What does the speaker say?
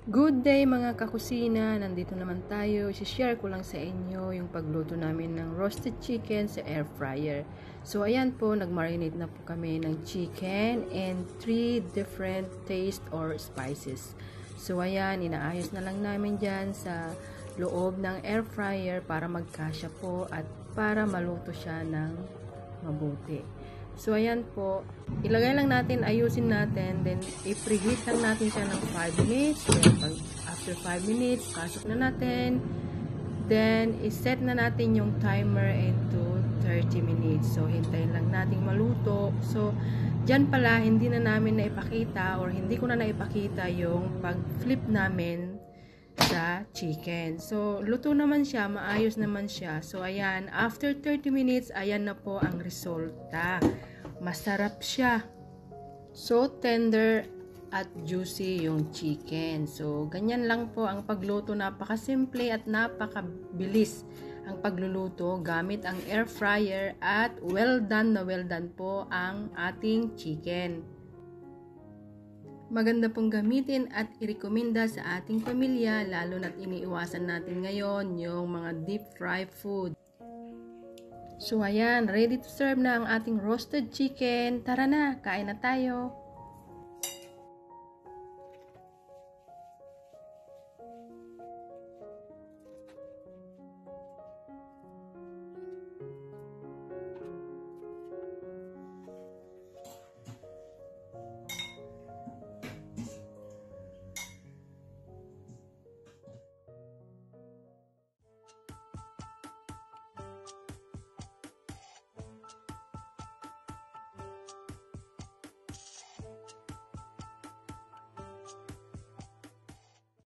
Good day mga kakusina! Nandito naman tayo. I-share ko lang sa inyo yung pagluto namin ng roasted chicken sa air fryer. So ayan po, nag-marinate na po kami ng chicken and 3 different taste or spices. So ayan, inaayos na lang namin dyan sa loob ng air fryer para magkasya po at para maluto siya ng mabuti. So, ayan po. Ilagay lang natin, ayusin natin. Then, i-preheat lang natin siya ng 5 minutes. Then, after 5 minutes, pasok na natin. Then, iset na natin yung timer into 30 minutes. So, hintayin lang natin maluto. So, dyan pala, hindi na namin naipakita or hindi ko na naipakita yung pag-flip namin sa chicken. So, luto naman siya, maayos naman siya. So, ayan, after 30 minutes, ayan na po ang resulta. Masarap siya. So, tender at juicy yung chicken. So, ganyan lang po ang pagluto. Napakasimple at napakabilis ang pagluluto gamit ang air fryer at well done po ang ating chicken. Maganda pong gamitin at irekomenda sa ating pamilya, lalo na't iniiwasan natin ngayon yung mga deep fry food. So ayan, ready to serve na ang ating roasted chicken. Tara na, kain na tayo!